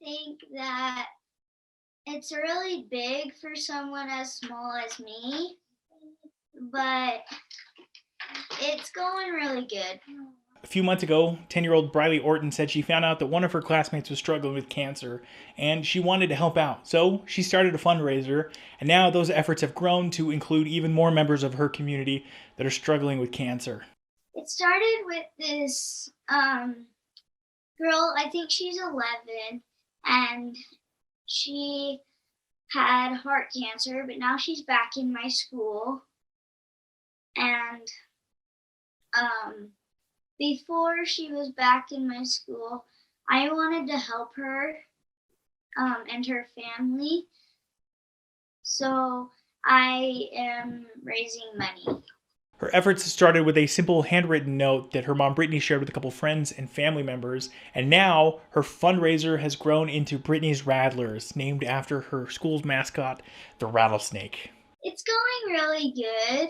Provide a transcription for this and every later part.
think that it's really big for someone as small as me, but it's going really good. A few months ago, 10-year-old Briley Orton said she found out that one of her classmates was struggling with cancer and she wanted to help out. So she started a fundraiser, and now those efforts have grown to include even more members of her community that are struggling with cancer. It started with this girl, I think she's 11, and she had heart cancer, but now she's back in my school. And before she was back in my school, I wanted to help her and her family. So I am raising money. Her efforts started with a simple handwritten note that her mom Brittany shared with a couple friends and family members, and now her fundraiser has grown into Brittany's Rattlers, named after her school's mascot, the rattlesnake. It's going really good.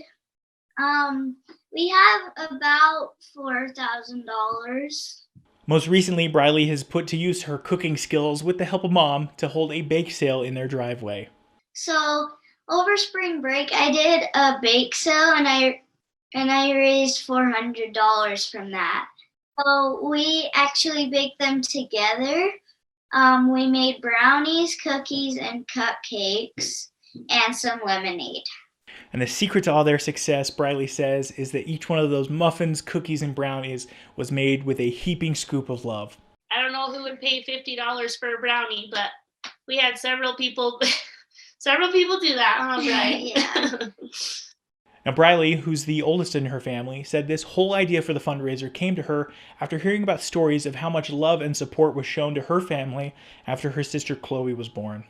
We have about $4,000. Most recently, Briley has put to use her cooking skills with the help of mom to hold a bake sale in their driveway. So over spring break, I did a bake sale, and I raised $400 from that. So we actually baked them together. We made brownies, cookies, and cupcakes, and some lemonade. And the secret to all their success, Briley says, is that each one of those muffins, cookies, and brownies was made with a heaping scoop of love. I don't know who would pay $50 for a brownie, but we had several people do that, huh, Briley? Yeah. Now, Briley, who's the oldest in her family, said this whole idea for the fundraiser came to her after hearing about stories of how much love and support was shown to her family after her sister Chloe was born.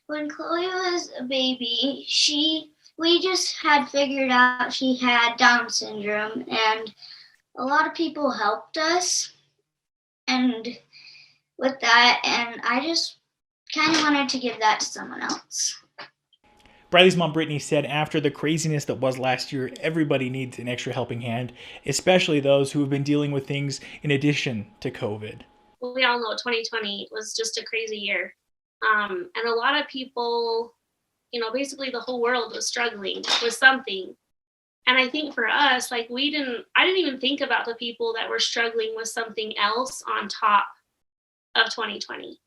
When Chloe was a baby, we just had figured out she had Down syndrome, and a lot of people helped us and with that, and I just kind of wanted to give that to someone else. Briley's mom Brittany said after the craziness that was last year, everybody needs an extra helping hand, especially those who have been dealing with things in addition to COVID. Well, we all know 2020 was just a crazy year. And a lot of people, basically the whole world was struggling with something. And I think for us, I didn't even think about the people that were struggling with something else on top of 2020.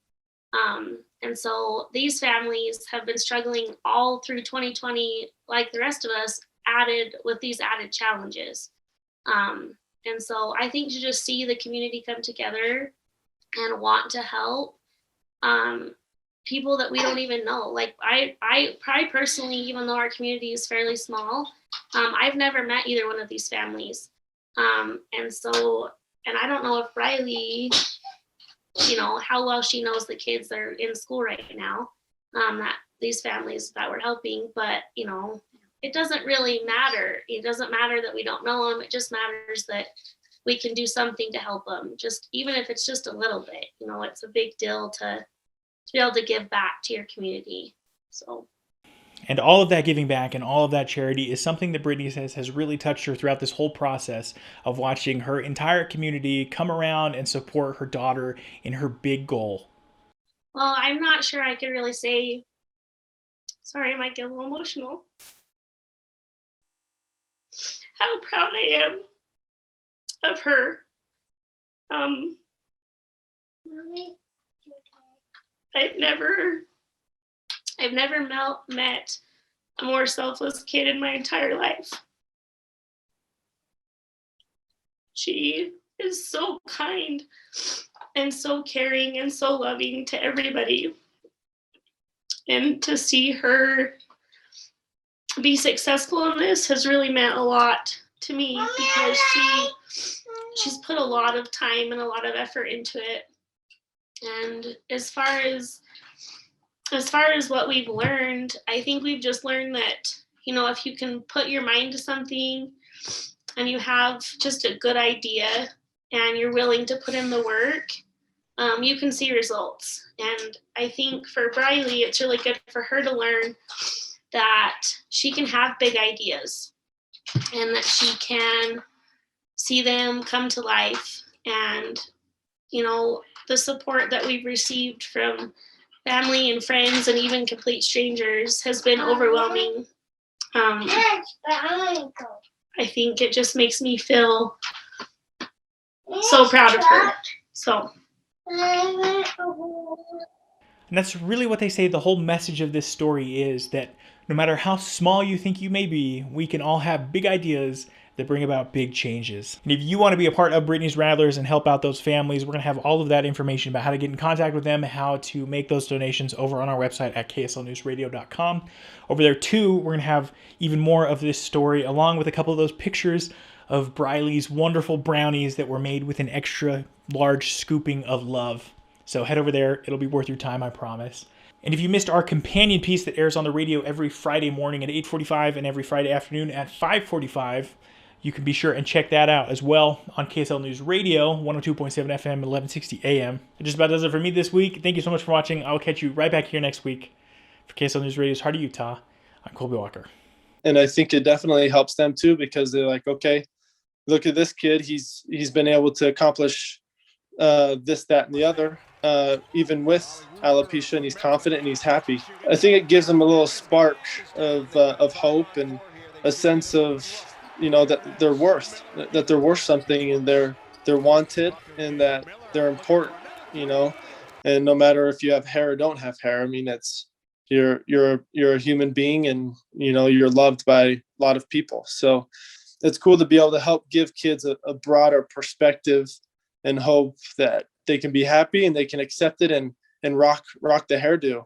And so these families have been struggling all through 2020, like the rest of us, added with these added challenges. And so I think to just see the community come together and want to help people that we don't even know. Like I personally, even though our community is fairly small, I've never met either one of these families. And I don't know if Briley, how well she knows the kids that are in school right now, that these families that we're helping, but it doesn't really matter. It doesn't matter that we don't know them. It just matters that we can do something to help them, just even if it's just a little bit. It's a big deal to be able to give back to your community. And all of that giving back and all of that charity is something that Brittany says has really touched her throughout this whole process of watching her entire community come around and support her daughter in her big goal. Well, I'm not sure I could really say, sorry, I might get a little emotional, how proud I am of her. I've never met a more selfless kid in my entire life. She is so kind and so caring and so loving to everybody. And to see her be successful in this has really meant a lot to me, because she's put a lot of time and a lot of effort into it. And as far as what we've learned, I think we've just learned that, if you can put your mind to something and you have just a good idea and you're willing to put in the work, you can see results. And I think for Briley, it's really good for her to learn that she can have big ideas and that she can see them come to life. And, the support that we've received from family and friends and even complete strangers has been overwhelming. I think it just makes me feel so proud of her. So. And that's really what they say the whole message of this story is, that no matter how small you think you may be, we can all have big ideas that bring about big changes. And if you want to be a part of Brittany's Rattlers and help out those families, we're going to have all of that information about how to get in contact with them, how to make those donations over on our website at kslnewsradio.com. Over there too, we're going to have even more of this story, along with a couple of those pictures of Briley's wonderful brownies that were made with an extra large scooping of love. So head over there. It'll be worth your time, I promise. And if you missed our companion piece that airs on the radio every Friday morning at 8:45 and every Friday afternoon at 5:45, you can be sure and check that out as well on KSL News Radio, 102.7 FM, 1160 AM. That just about does it for me this week. Thank you so much for watching. I'll catch you right back here next week. For KSL News Radio's Heart of Utah, I'm Colby Walker. And I think it definitely helps them too, because they're like, okay, look at this kid. He's been able to accomplish this, that, and the other, even with alopecia, and he's confident and he's happy. I think it gives them a little spark of hope and a sense of, that they're worth something, and they're wanted, and that they're important, and no matter if you have hair or don't have hair, I mean, you're a human being, and, you're loved by a lot of people. So it's cool to be able to help give kids a broader perspective and hope that they can be happy and they can accept it and rock the hairdo,